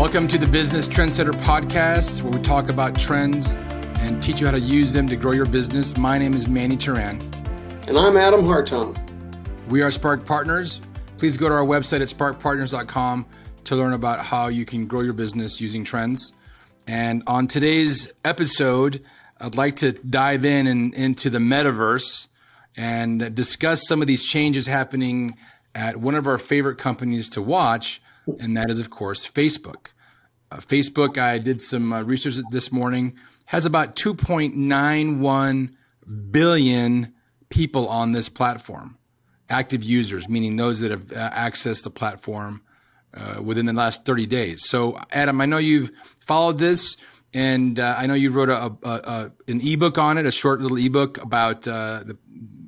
Welcome to the Business Trendsetter podcast, where we talk about trends and teach you how to use them to grow your business. My name is Manny Turan. And I'm Adam Hartung. We are Spark Partners. Please go to our website at sparkpartners.com to learn about how you can grow your business using trends. And on today's episode, I'd like to dive into the metaverse and discuss some of these changes happening at one of our favorite companies to watch, and that is, of course, Facebook. Facebook, I did some research this morning, has about 2.91 billion people on this platform, active users, meaning those that have accessed the platform within the last 30 days. So, Adam, I know you've followed this, and I know you wrote an ebook on it, a short little ebook about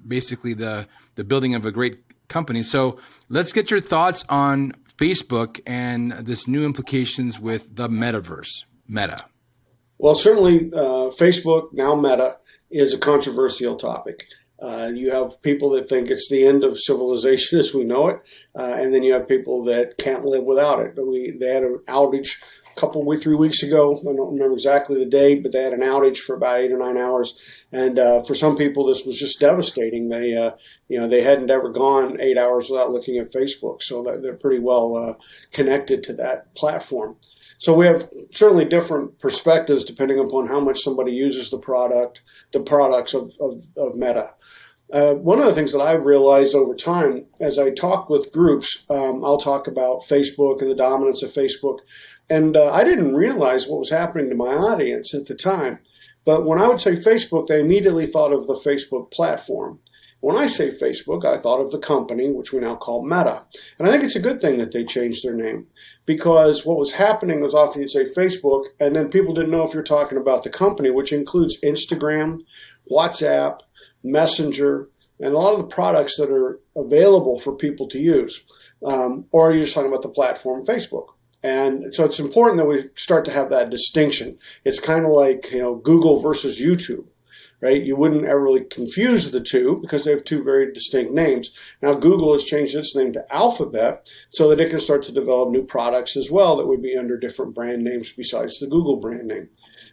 basically the building of a great company. So let's get your thoughts on Facebook and this new implications with the metaverse, Meta. Well, certainly Facebook, now Meta, is a controversial topic. You have people that think it's the end of civilization as we know it, and then you have people that can't live without it. They had an outage a 3 weeks ago. I don't remember exactly the date, but they had an outage for about 8 or 9 hours. And for some people, this was just devastating. They hadn't ever gone 8 hours without looking at Facebook, so they're pretty well connected to that platform. So we have certainly different perspectives depending upon how much somebody uses the products of Meta. One of the things that I've realized over time, as I talk with groups, I'll talk about Facebook and the dominance of Facebook. And I didn't realize what was happening to my audience at the time. But when I would say Facebook, they immediately thought of the Facebook platform. When I say Facebook, I thought of the company, which we now call Meta. And I think it's a good thing that they changed their name, because what was happening was often you'd say Facebook, and then people didn't know if you're talking about the company, which includes Instagram, WhatsApp, Messenger, and a lot of the products that are available for people to use. Or you're just talking about the platform Facebook. And so it's important that we start to have that distinction. It's kind of like, Google versus YouTube, right? You wouldn't ever really confuse the two because they have two very distinct names. Now, Google has changed its name to Alphabet so that it can start to develop new products as well that would be under different brand names besides the Google brand name.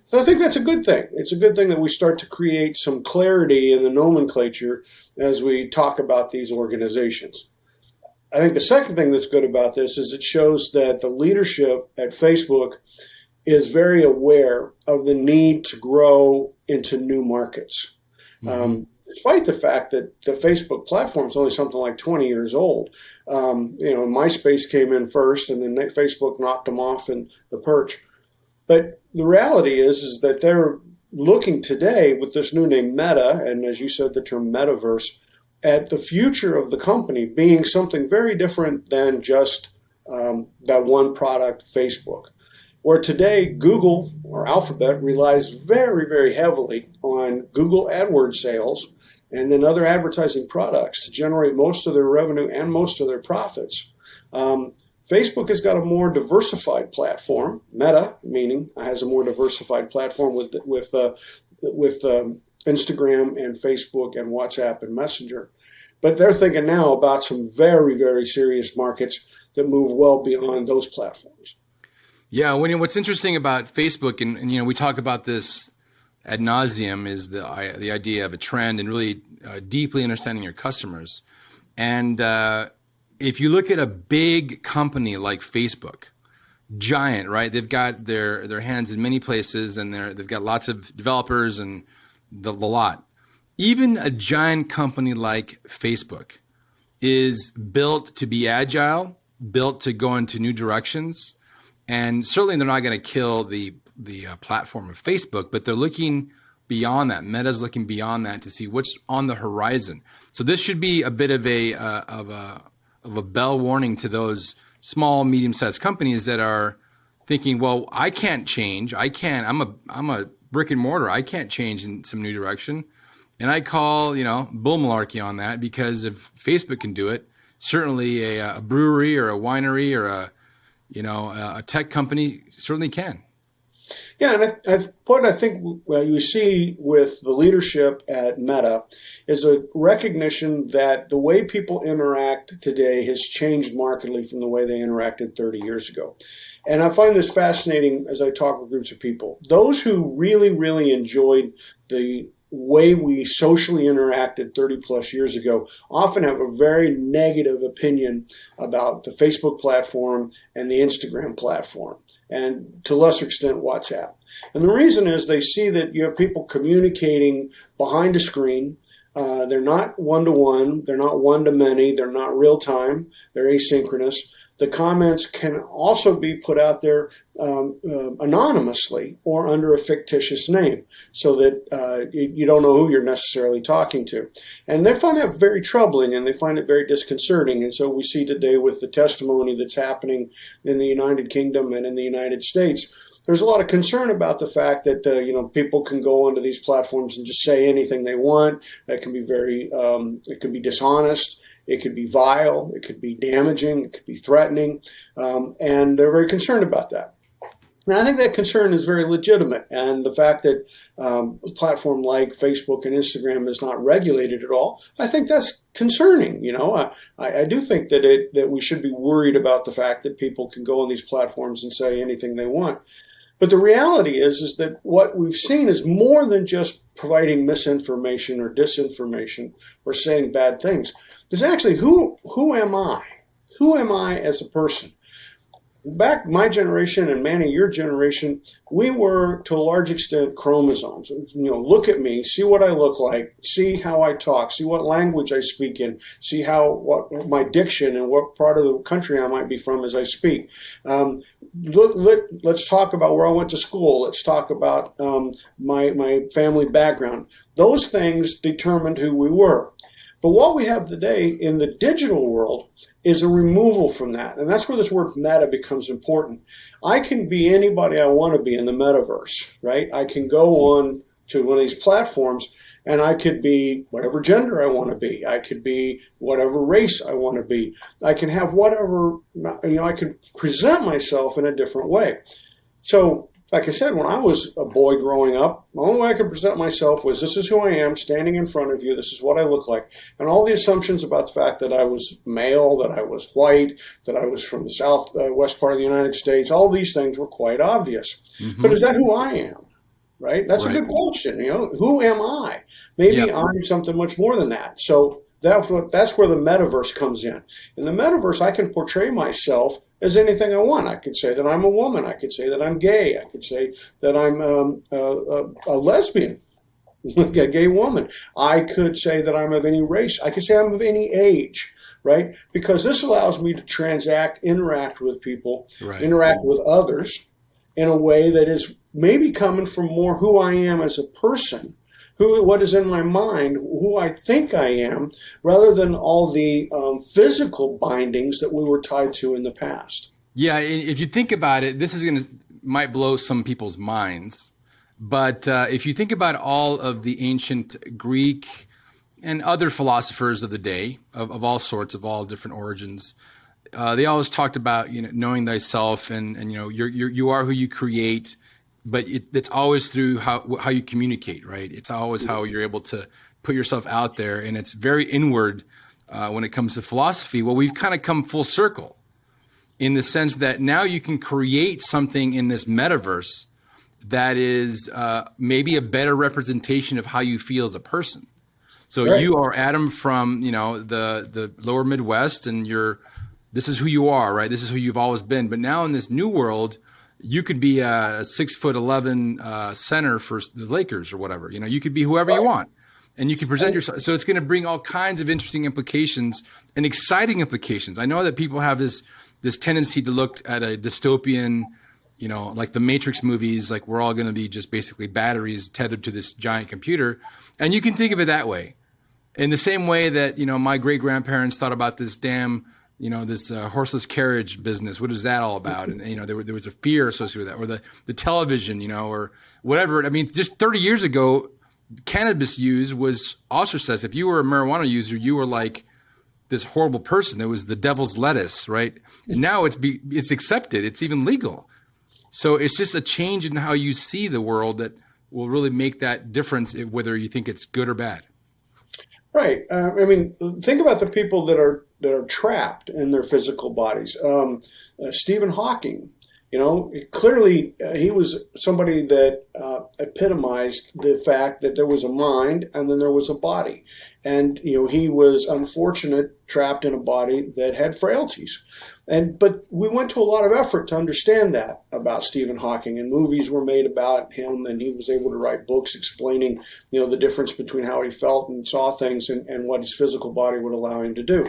So I think that's a good thing. It's a good thing that we start to create some clarity in the nomenclature as we talk about these organizations. I think the second thing that's good about this is it shows that the leadership at Facebook is very aware of the need to grow into new markets. Mm-hmm. Despite the fact that the Facebook platform is only something like 20 years old. MySpace came in first, and then Facebook knocked them off in the perch. But the reality is that they're looking today with this new name Meta, and as you said, the term metaverse, at the future of the company being something very different than just that one product, Facebook. Where today, Google or Alphabet relies very, very heavily on Google AdWords sales and then other advertising products to generate most of their revenue and most of their profits. Facebook has got a more diversified platform. Meta, meaning, has a more diversified platform with Instagram and Facebook and WhatsApp and Messenger. But they're thinking now about some very, very serious markets that move well beyond those platforms. Yeah, what's interesting about Facebook, and we talk about this ad nauseum, is the idea of a trend and really deeply understanding your customers. And if you look at a big company like Facebook, giant, right? They've got their hands in many places, and they've got lots of developers and the lot. Even a giant company like Facebook is built to be agile, built to go into new directions, and certainly they're not going to kill the platform of Facebook, but they're looking beyond that. Meta's looking beyond that to see what's on the horizon. So this should be a bit of a bell warning to those small, medium-sized companies that are thinking, well, I can't change. I'm a brick and mortar. I can't change in some new direction. And I call, bull malarkey on that, because if Facebook can do it, certainly a brewery or a winery or a tech company certainly can. Yeah, and what I think you see with the leadership at Meta is a recognition that the way people interact today has changed markedly from the way they interacted 30 years ago. And I find this fascinating as I talk with groups of people. Those who really, really enjoyed the way we socially interacted 30 plus years ago often have a very negative opinion about the Facebook platform and the Instagram platform, and to a lesser extent WhatsApp. And the reason is they see that you have people communicating behind a screen. They're not one-to-one, they're not one-to-many, they're not real-time, they're asynchronous. The comments can also be put out there anonymously or under a fictitious name, so that you don't know who you're necessarily talking to. And they find that very troubling, and they find it very disconcerting. And so we see today with the testimony that's happening in the United Kingdom and in the United States, there's a lot of concern about the fact that people can go onto these platforms and just say anything they want. That can be it can be dishonest. It could be vile, it could be damaging, it could be threatening, and they're very concerned about that. And I think that concern is very legitimate, and the fact that a platform like Facebook and Instagram is not regulated at all, I think that's concerning. I do think that we should be worried about the fact that people can go on these platforms and say anything they want. But the reality is that what we've seen is more than just providing misinformation or disinformation or saying bad things. There's actually who am I? Who am I as a person? Back my generation and Manny, your generation, we were to a large extent chromosomes. Look at me, see what I look like, see how I talk, see what language I speak in, see what my diction and what part of the country I might be from as I speak. Let's talk about where I went to school. Let's talk about my family background. Those things determined who we were. But what we have today in the digital world is a removal from that. And that's where this word meta becomes important. I can be anybody I want to be in the metaverse, right? I can go on to one of these platforms and I could be whatever gender I want to be. I could be whatever race I want to be. I can have whatever, I can present myself in a different way. So, like I said, when I was a boy growing up, the only way I could present myself was, this is who I am, standing in front of you, this is what I look like. And all the assumptions about the fact that I was male, that I was white, that I was from the southwest part of the United States, all these things were quite obvious. Mm-hmm. But is that who I am? Right? That's a good question. Who am I? Maybe I'm something much more than that. So that's where the metaverse comes in. In the metaverse, I can portray myself as anything I want. I could say that I'm a woman. I could say that I'm gay. I could say that I'm a lesbian, a gay woman. I could say that I'm of any race. I could say I'm of any age, right? Because this allows me to interact with people, interact with others in a way that is maybe coming from more who I am as a person, what is in my mind, who I think I am, rather than all the physical bindings that we were tied to in the past. Yeah, if you think about it, this might blow some people's minds. But if you think about all of the ancient Greek and other philosophers of the day, of all sorts, of all different origins, they always talked about knowing thyself, and you are who you create. But it's always through how you communicate, right? It's always how you're able to put yourself out there, and it's very inward when it comes to philosophy. Well, we've kind of come full circle in the sense that now you can create something in this metaverse that is maybe a better representation of how you feel as a person. So you are Adam from the lower Midwest, and this is who you are, right? This is who you've always been. But now in this new world, you could be a 6'11" center for the Lakers or whatever. You could be whoever you want, and you can present yourself. So it's going to bring all kinds of interesting implications and exciting implications. I know that people have this tendency to look at a dystopian, like the Matrix movies, like we're all going to be just basically batteries tethered to this giant computer, and you can think of it that way. In the same way that my great grandparents thought about this this horseless carriage business. What is that all about? And there was a fear associated with that, or the television, or whatever. I mean, just 30 years ago, cannabis use was ostracized. If you were a marijuana user, you were like this horrible person. It was the devil's lettuce, right? And now it's accepted. It's even legal. So it's just a change in how you see the world that will really make that difference, whether you think it's good or bad. Right. I mean, think about the people that are trapped in their physical bodies. Stephen Hawking Clearly he was somebody that epitomized the fact that there was a mind and then there was a body. And, he was unfortunate, trapped in a body that had frailties. But we went to a lot of effort to understand that about Stephen Hawking, and movies were made about him, and he was able to write books explaining, the difference between how he felt and saw things and what his physical body would allow him to do.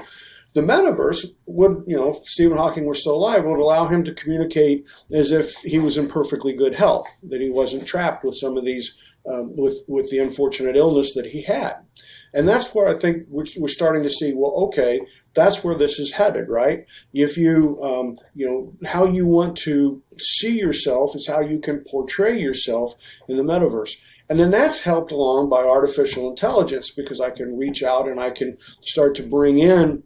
The metaverse would, if Stephen Hawking were still alive, would allow him to communicate as if he was in perfectly good health, that he wasn't trapped with some of these, with the unfortunate illness that he had. And that's where I think we're starting to see, well, okay, that's where this is headed, right? If you, how you want to see yourself is how you can portray yourself in the metaverse. And then that's helped along by artificial intelligence, because I can reach out and I can start to bring in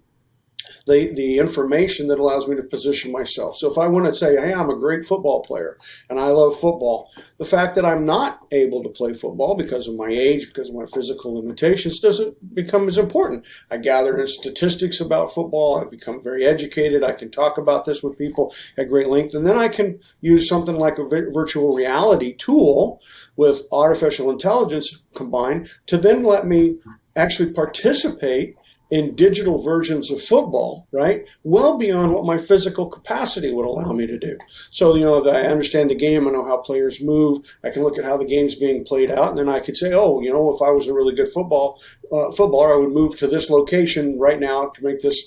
the information that allows me to position myself. So if I want to say, hey, I'm a great football player and I love football, the fact that I'm not able to play football because of my age, because of my physical limitations, doesn't become as important. I gather in statistics about football. I become very educated. I can talk about this with people at great length. And then I can use something like a virtual reality tool with artificial intelligence combined to then let me actually participate in digital versions of football, right? Well beyond what my physical capacity would allow me to do. So, that I understand the game, I know how players move, I can look at how the game's being played out, and then I could say, if I was a really good footballer, I would move to this location right now to make this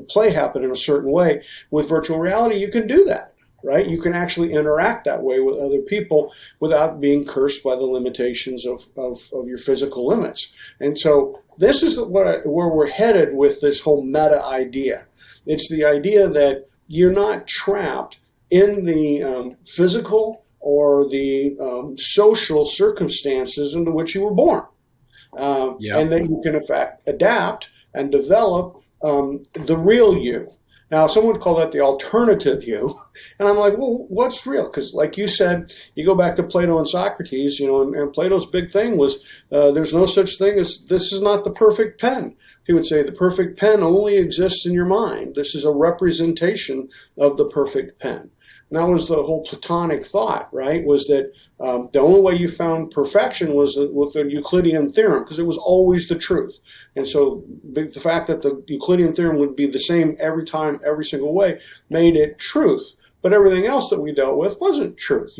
play happen in a certain way. With virtual reality, you can do that. Right? You can actually interact that way with other people without being cursed by the limitations of your physical limits. And so this is where we're headed with this whole meta idea. It's the idea that you're not trapped in the physical or the social circumstances into which you were born. And then you can, in fact, adapt and develop the real you. Now, some would call that the alternative you. And I'm like, well, what's real? Because like you said, you go back to Plato and Socrates, and Plato's big thing was there's no such thing as this is not the perfect pen. He would say the perfect pen only exists in your mind. This is a representation of the perfect pen. And that was the whole Platonic thought, right? Was that the only way you found perfection was with the Euclidean theorem, because it was always the truth. And so the fact that the Euclidean theorem would be the same every time, every single way, made it truth. But everything else that we dealt with wasn't truth.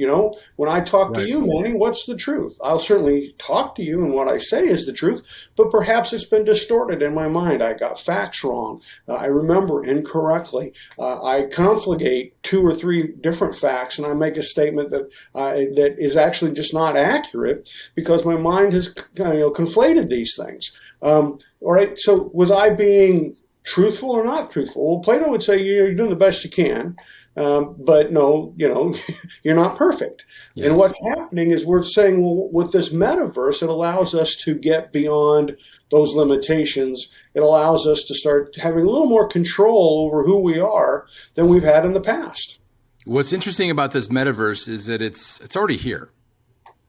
When I talk to you, Manny, what's the truth? I'll certainly talk to you, and what I say is the truth, but perhaps it's been distorted in my mind. I got facts wrong. I remember incorrectly. I conflagate 2 or 3 different facts, and I make a statement that is actually just not accurate because my mind has conflated these things. All right, so was I being truthful or not truthful? Well, Plato would say you're doing the best you can. But no, you're not perfect. Yes. And what's happening is we're saying, well, with this metaverse, it allows us to get beyond those limitations. It allows us to start having a little more control over who we are than we've had in the past. What's interesting about this metaverse is that it's already here.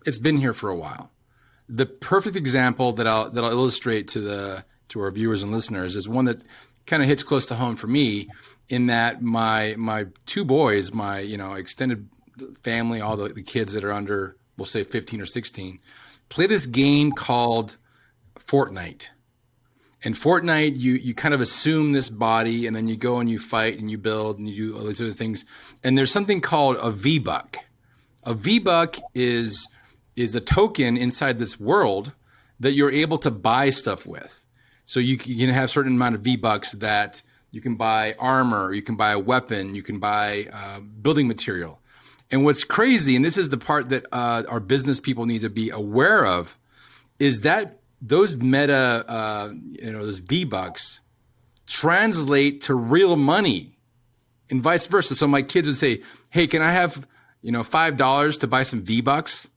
It's been here for a while. The perfect example that I'll illustrate to our viewers and listeners is one that kind of hits close to home for me, in that my 2 boys, my extended family, all the kids that are under, we'll say 15 or 16, play this game called Fortnite. In Fortnite, you kind of assume this body, and then you go and you fight and you build and you do all these other things. And there's something called a V-Buck. A V-Buck is a token inside this world that you're able to buy stuff with. So you can have a certain amount of V-Bucks that you can buy armor, you can buy a weapon, you can buy building material. And what's crazy, and this is the part that our business people need to be aware of, is that those those V-Bucks translate to real money and vice versa. So my kids would say, hey, can I have $5 to buy some V-Bucks?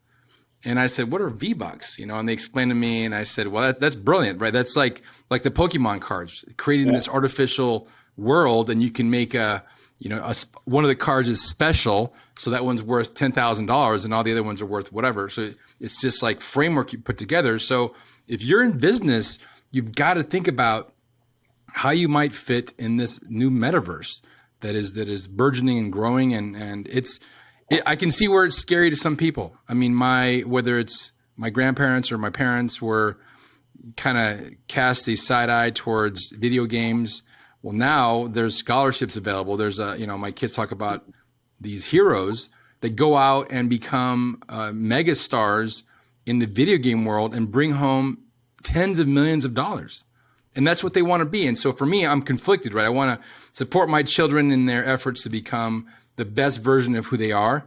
And I said, what are V-Bucks? And they explained to me, and I said, well, that's brilliant, right? That's like the Pokemon cards, creating this artificial world, and you can make one of the cards is special, so that one's worth $10,000, and all the other ones are worth whatever. So it's just like framework you put together. So if you're in business, you've got to think about how you might fit in this new metaverse. that is burgeoning and growing, and I can see where it's scary to some people. I mean, whether it's my grandparents or my parents were kind of cast a side eye towards video games. Well, now there's scholarships available. There's my kids talk about these heroes that go out and become mega stars in the video game world and bring home tens of millions of dollars. And that's what they want to be. And so for me, I'm conflicted, right? I want to support my children in their efforts to become the best version of who they are.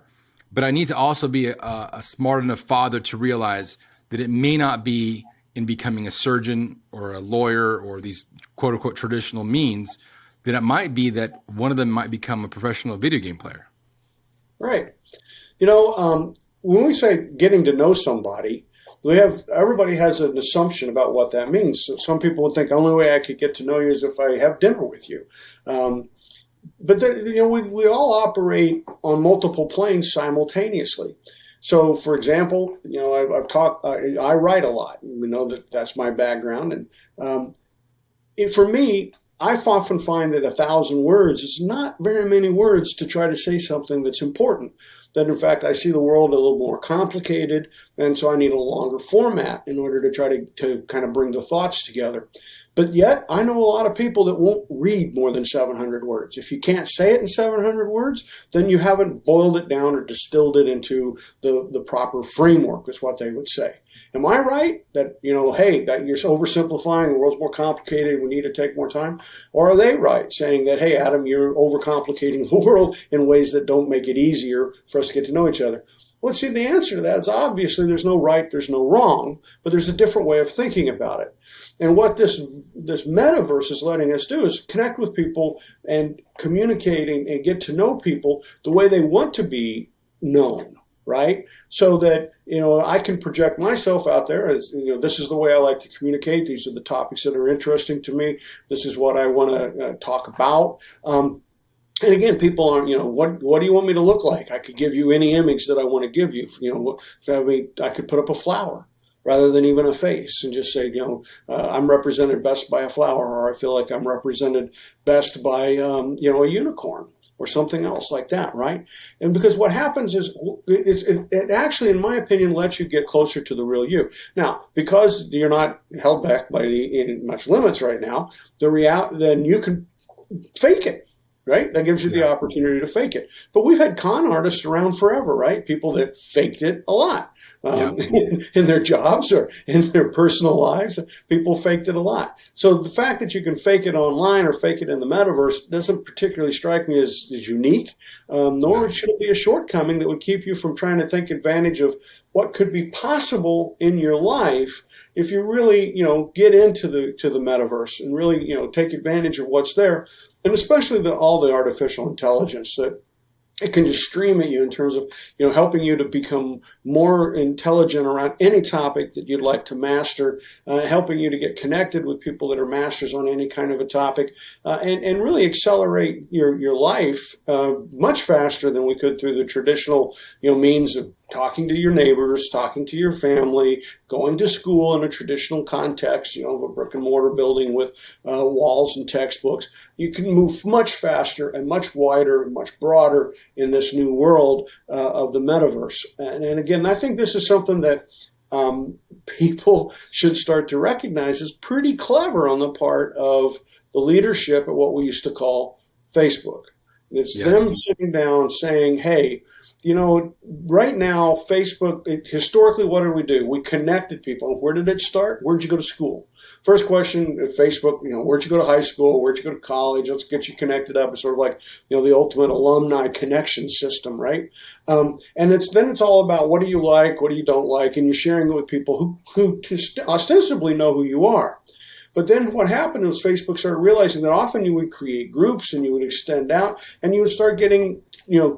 But I need to also be a smart enough father to realize that it may not be in becoming a surgeon or a lawyer or these quote unquote traditional means, that it might be that one of them might become a professional video game player. Right. When we say getting to know somebody, everybody has an assumption about what that means. So some people would think the only way I could get to know you is if I have dinner with you. But we all operate on multiple planes simultaneously. So, for example, I write a lot. We know that's my background, and for me, I often find that 1,000 words is not very many words to try to say something that's important. That, in fact, I see the world a little more complicated, and so I need a longer format in order to try to kind of bring the thoughts together. But yet, I know a lot of people that won't read more than 700 words. If you can't say it in 700 words, then you haven't boiled it down or distilled it into the proper framework, is what they would say. Am I right that, hey, that you're oversimplifying, the world's more complicated, we need to take more time? Or are they right, saying that, hey, Adam, you're overcomplicating the world in ways that don't make it easier for us to get to know each other? Well, see, the answer to that is obviously there's no right, there's no wrong, but there's a different way of thinking about it. And what this metaverse is letting us do is connect with people and communicating and get to know people the way they want to be known, right? So that, I can project myself out there as, this is the way I like to communicate. These are the topics that are interesting to me. This is what I want to talk about. And again, people aren't, what do you want me to look like? I could give you any image that I want to give you. I could put up a flower rather than even a face and just say, I'm represented best by a flower, or I feel like I'm represented best by, a unicorn or something else like that, right? And because what happens is it actually, in my opinion, lets you get closer to the real you. Now, because you're not held back by much limits right now, then you can fake it. Right? That gives you the opportunity to fake it. But we've had con artists around forever, right? People that faked it a lot in their jobs or in their personal lives. People faked it a lot. So the fact that you can fake it online or fake it in the metaverse doesn't particularly strike me as unique, nor should it be a shortcoming that would keep you from trying to take advantage of what could be possible in your life if you really, get into the metaverse and really, take advantage of what's there. And especially all the artificial intelligence that it can just stream at you in terms of, helping you to become more intelligent around any topic that you'd like to master, helping you to get connected with people that are masters on any kind of a topic, and really accelerate your life much faster than we could through the traditional, means of talking to your neighbors, talking to your family, going to school in a traditional context, of a brick and mortar building with walls and textbooks. You can move much faster and much wider and much broader in this new world of the metaverse. And again, I think this is something that people should start to recognize as pretty clever on the part of the leadership at what we used to call Facebook. It's them sitting down saying, hey, right now, Facebook, historically, what did we do? We connected people. Where did it start? Where'd you go to school? First question at Facebook, where'd you go to high school? Where'd you go to college? Let's get you connected up. It's sort of like, the ultimate alumni connection system, right? And it's all about what do you like, what do you don't like, and you're sharing it with people who ostensibly know who you are. But then what happened was Facebook started realizing that often you would create groups and you would extend out and you would start getting,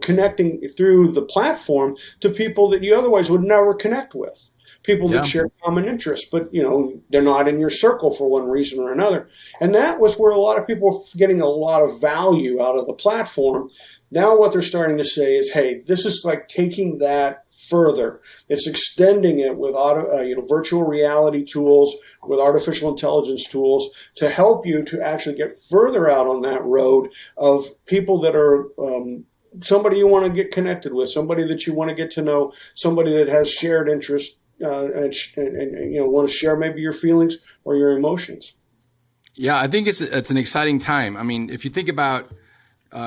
connecting through the platform to people that you otherwise would never connect with. people that Yeah. share common interests, but they're not in your circle for one reason or another. And that was where a lot of people were getting a lot of value out of the platform. Now what they're starting to say is, hey, this is like taking that further. It's extending it with virtual reality tools, with artificial intelligence tools to help you to actually get further out on that road of people that are somebody you want to get connected with, somebody that you want to get to know, somebody that has shared interests and want to share maybe your feelings or your emotions. Yeah, I think it's an exciting time. I mean, if you think about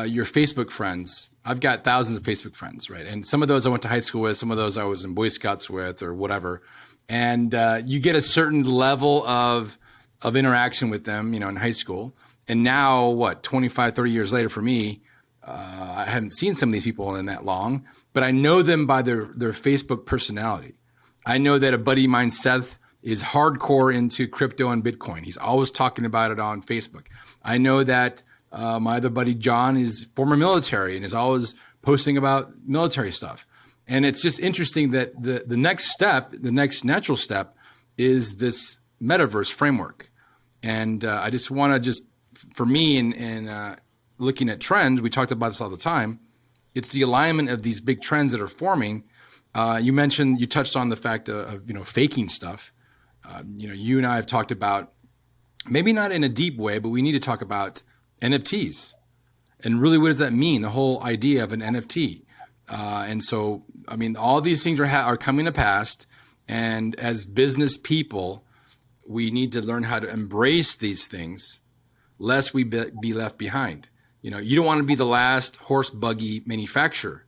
your Facebook friends, I've got thousands of Facebook friends, right? And some of those I went to high school with, some of those I was in Boy Scouts with or whatever. And you get a certain level of interaction with them, in high school. And now, 25, 30 years later for me, I haven't seen some of these people in that long, but I know them by their Facebook personality. I know that a buddy of mine, Seth, is hardcore into crypto and Bitcoin. He's always talking about it on Facebook. I know that my other buddy, John, is former military and is always posting about military stuff. And it's just interesting that the next step, the next natural step is this metaverse framework. And I just want to for me and looking at trends, we talked about this all the time. It's the alignment of these big trends that are forming. You touched on the fact of faking stuff. You and I have talked about, maybe not in a deep way, but we need to talk about NFTs. And really, what does that mean? The whole idea of an NFT. And so, I mean, all these things are coming to pass. And as business people, we need to learn how to embrace these things, lest we be left behind. You don't want to be the last horse buggy manufacturer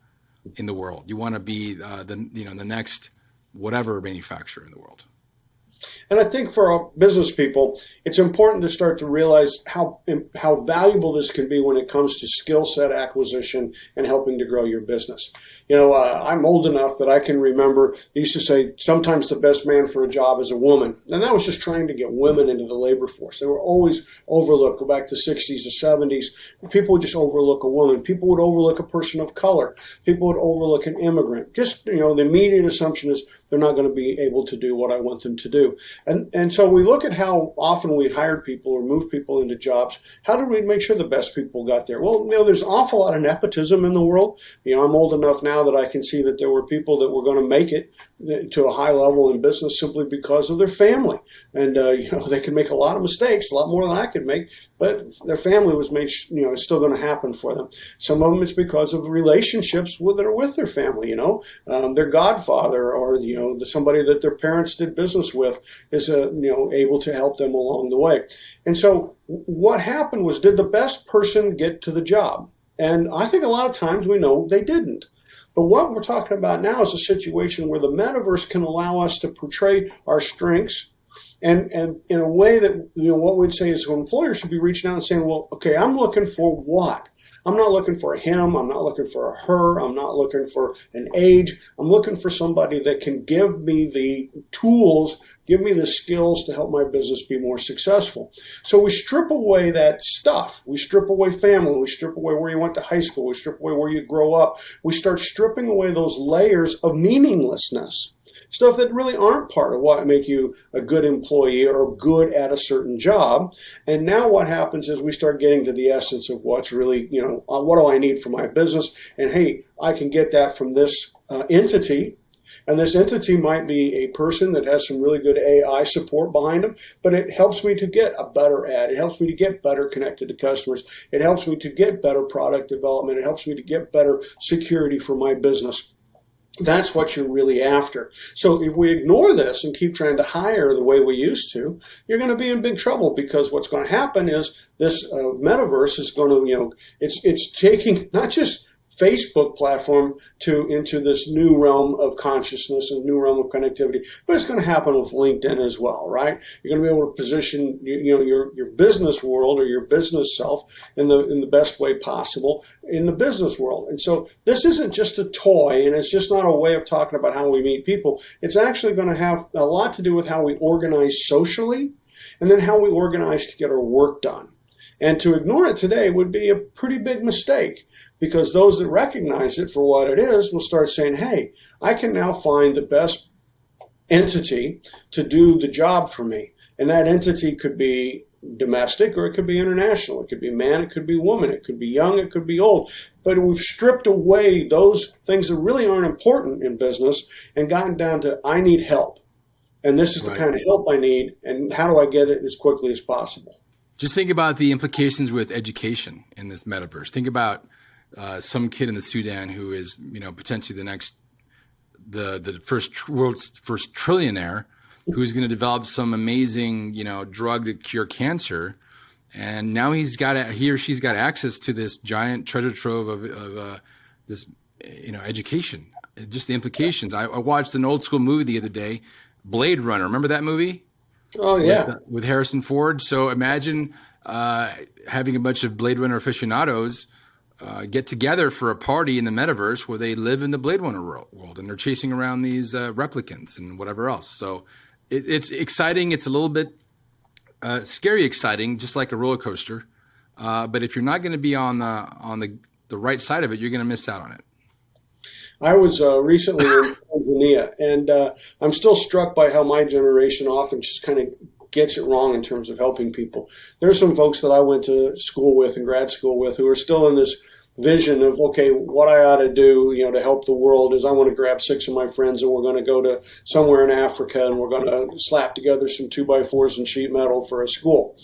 in the world. You want to be the next whatever manufacturer in the world. And I think for our business people, it's important to start to realize how valuable this can be when it comes to skill set acquisition and helping to grow your business. I'm old enough that I can remember they used to say sometimes the best man for a job is a woman. And that was just trying to get women into the labor force. They were always overlooked. Go back to the 60s, the 70s. People would just overlook a woman. People would overlook a person of color. People would overlook an immigrant. Just, the immediate assumption is they're not going to be able to do what I want them to do. And so we look at how often we hired people or moved people into jobs. How did we make sure the best people got there? Well, there's an awful lot of nepotism in the world. I'm old enough now that I can see that there were people that were going to make it to a high level in business simply because of their family. And, they could make a lot of mistakes, a lot more than I could make, but their family was made, it's still going to happen for them. Some of them it's because of relationships that are with their family, their godfather or, somebody that their parents did business with is, able to help them along the way. And so what happened was, did the best person get to the job? And I think a lot of times we know they didn't. But what we're talking about now is a situation where the metaverse can allow us to portray our strengths and in a way that, what we'd say is employers should be reaching out and saying, well, okay, I'm looking for what? I'm not looking for a him. I'm not looking for a her. I'm not looking for an age. I'm looking for somebody that can give me the tools, give me the skills to help my business be more successful. So we strip away that stuff. We strip away family. We strip away where you went to high school. We strip away where you grow up. We start stripping away those layers of meaninglessness. Stuff that really aren't part of what make you a good employee or good at a certain job. And now what happens is we start getting to the essence of what's really, what do I need for my business? And hey, I can get that from this entity. And this entity might be a person that has some really good AI support behind them, but it helps me to get a better ad. It helps me to get better connected to customers. It helps me to get better product development. It helps me to get better security for my business. That's what you're really after. So if we ignore this and keep trying to hire the way we used to, you're going to be in big trouble, because what's going to happen is this metaverse is going to, it's taking not just Facebook platform into this new realm of consciousness and new realm of connectivity, but it's going to happen with LinkedIn as well, right? You're going to be able to position your business world or your business self in the best way possible in the business world. And so this isn't just a toy, and it's just not a way of talking about how we meet people. It's actually going to have a lot to do with how we organize socially, and then how we organize to get our work done. And to ignore it today would be a pretty big mistake, because those that recognize it for what it is will start saying, hey, I can now find the best entity to do the job for me. And that entity could be domestic or it could be international. It could be man, it could be woman, it could be young, it could be old. But we've stripped away those things that really aren't important in business and gotten down to, I need help. And this is the kind of help I need, and how do I get it as quickly as possible? Just think about the implications with education in this metaverse. Think about some kid in the Sudan who is, potentially the world's first trillionaire, who's going to develop some amazing, drug to cure cancer. And now he or she's got access to this giant treasure trove of this, education. Just the implications. I watched an old school movie the other day, Blade Runner. Remember that movie? Oh, yeah. With Harrison Ford. So imagine having a bunch of Blade Runner aficionados get together for a party in the metaverse where they live in the Blade Runner world and they're chasing around these replicants and whatever else. So it's exciting. It's a little bit scary exciting, just like a roller coaster. But if you're not going to be on the right side of it, you're going to miss out on it. I was recently in Tanzania, and I'm still struck by how my generation often just kind of gets it wrong in terms of helping people. There's some folks that I went to school with and grad school with who are still in this vision of, okay, what I ought to do, to help the world is I want to grab 6 of my friends and we're going to go to somewhere in Africa and we're going to slap together some 2x4s and sheet metal for a school.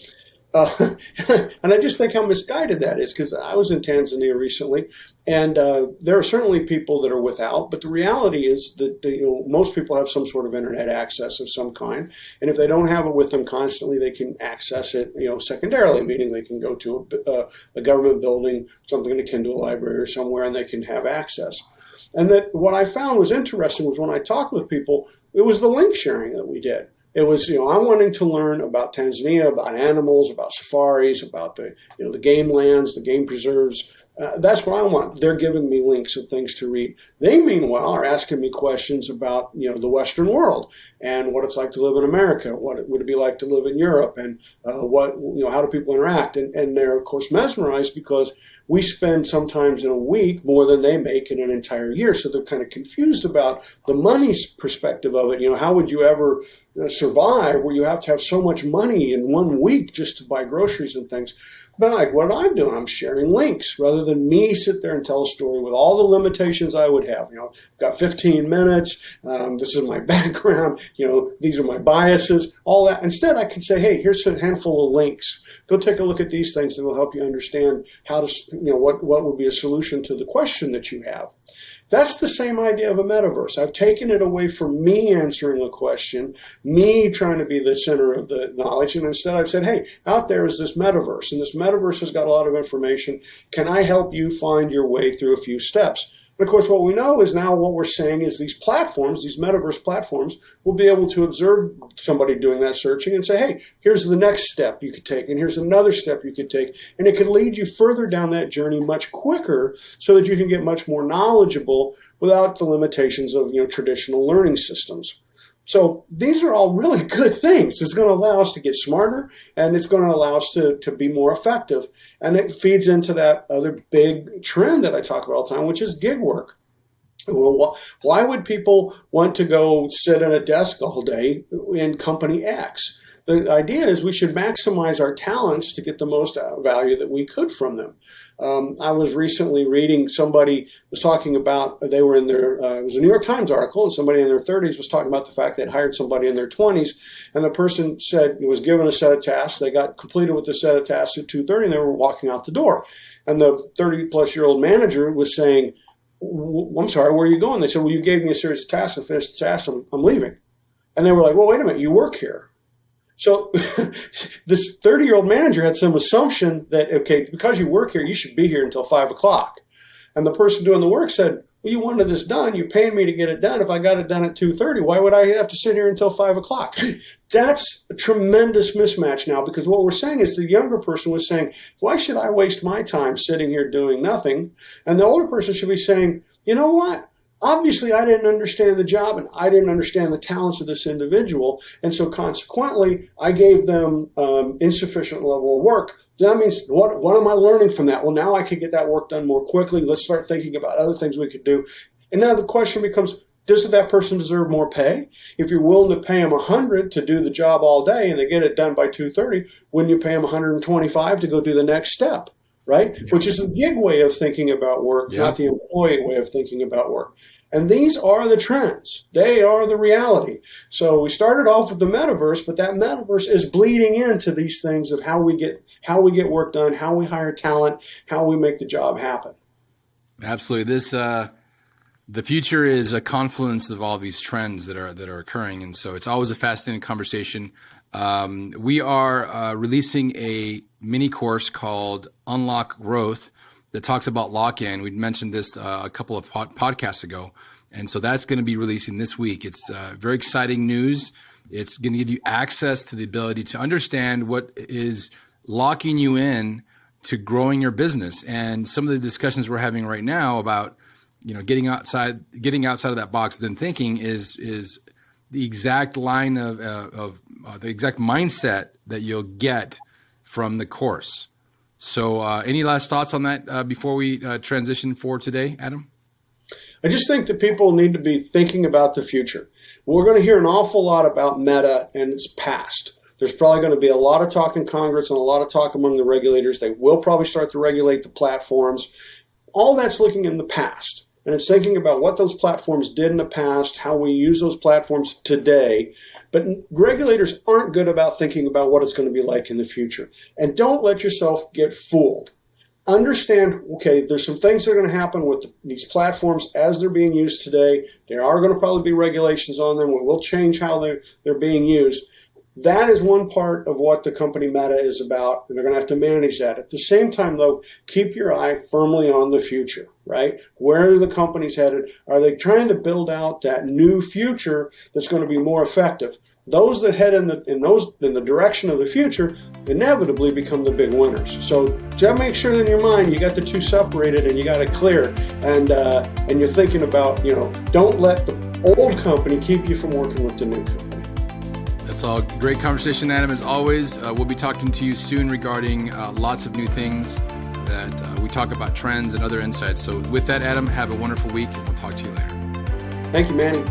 And I just think how misguided that is, because I was in Tanzania recently, and there are certainly people that are without, but the reality is that most people have some sort of internet access of some kind, and if they don't have it with them constantly, they can access it secondarily, meaning they can go to a government building, something akin to a library or somewhere, and they can have access. And that what I found was interesting was when I talked with people, it was the link sharing that we did. It was, I'm wanting to learn about Tanzania, about animals, about safaris, about the game lands, the game preserves. That's what I want. They're giving me links of things to read. They, meanwhile, are asking me questions about, the Western world and what it's like to live in America. What would it be like to live in Europe? And how do people interact? And they're, of course, mesmerized because we spend sometimes in a week more than they make in an entire year. So they're kind of confused about the money perspective of it. How would you ever survive where you have to have so much money in 1 week just to buy groceries and things? But like what I'm doing, I'm sharing links rather than me sit there and tell a story with all the limitations I would have. I've got 15 minutes. This is my background. These are my biases, all that. Instead, I could say, hey, here's a handful of links. Go take a look at these things and it'll help you understand how to, what would be a solution to the question that you have. That's the same idea of a metaverse. I've taken it away from me answering a question, me trying to be the center of the knowledge, and instead I've said, hey, out there is this metaverse, and this metaverse has got a lot of information. Can I help you find your way through a few steps? And of course, what we know is now what we're saying is these platforms, these metaverse platforms, will be able to observe somebody doing that searching and say, hey, here's the next step you could take, and here's another step you could take. And it can lead you further down that journey much quicker so that you can get much more knowledgeable without the limitations of traditional learning systems. So these are all really good things. It's going to allow us to get smarter, and it's going to allow us to be more effective. And it feeds into that other big trend that I talk about all the time, which is gig work. Well, why would people want to go sit at a desk all day in company X? The idea is we should maximize our talents to get the most value that we could from them. I was recently reading, somebody was talking about, they were in their, it was a New York Times article, and somebody in their 30s was talking about the fact they'd hired somebody in their 20s, and the person said, was given a set of tasks, they got completed with the set of tasks at 2:30, and they were walking out the door. And the 30-plus-year-old manager was saying, I'm sorry, where are you going? They said, well, you gave me a series of tasks, I finished the tasks, I'm leaving. And they were like, well, wait a minute, you work here. So this 30-year-old manager had some assumption that, okay, because you work here, you should be here until 5 o'clock. And the person doing the work said, well, you wanted this done. You're paying me to get it done. If I got it done at 2:30, why would I have to sit here until 5 o'clock? That's a tremendous mismatch now, because what we're saying is the younger person was saying, why should I waste my time sitting here doing nothing? And the older person should be saying, you know what? Obviously, I didn't understand the job and I didn't understand the talents of this individual. And so consequently, I gave them insufficient level of work. That means, what am I learning from that? Well, now I can get that work done more quickly. Let's start thinking about other things we could do. And now the question becomes, Doesn't that person deserve more pay? If you're willing to pay them 100 to do the job all day and they get it done by 2:30, wouldn't you pay them 125 to go do the next step, right? Yeah. Which is the gig way of thinking about work, not the employee way of thinking about work. And these are the trends. They are the reality. So we started off with the metaverse, but that metaverse is bleeding into these things of how we get work done, how we hire talent, how we make the job happen. Absolutely. The future is a confluence of all these trends that are occurring, and so it's always a fascinating conversation. We are releasing a mini course called Unlock Growth that talks about lock-in. We mentioned this a couple of podcasts ago, and so that's going to be releasing this week. It's very exciting news. It's going to give you access to the ability to understand what is locking you in to growing your business, and some of the discussions we're having right now about getting outside of that box, then thinking is the exact line of the exact mindset that you'll get from the course. So any last thoughts on that before we transition for today, Adam? I just think that people need to be thinking about the future. We're going to hear an awful lot about Meta and its past. There's probably going to be a lot of talk in Congress and a lot of talk among the regulators. They will probably start to regulate the platforms. All that's looking in the past. And it's thinking about what those platforms did in the past, how we use those platforms today. But regulators aren't good about thinking about what it's going to be like in the future. And don't let yourself get fooled. Understand, okay, there's some things that are going to happen with these platforms as they're being used today. There are going to probably be regulations on them. We will change how they're being used. That is one part of what the company Meta is about, and they're going to have to manage that. At the same time, though, keep your eye firmly on the future, right? Where are the companies headed? Are they trying to build out that new future that's going to be more effective? Those that head in the direction of the future inevitably become the big winners. So just make sure that in your mind you got the two separated and you got it clear, and you're thinking about, don't let the old company keep you from working with the new company. That's all great conversation, Adam, as always. We'll be talking to you soon regarding lots of new things that we talk about, trends and other insights. So with that, Adam, have a wonderful week, and we'll talk to you later. Thank you, Manny.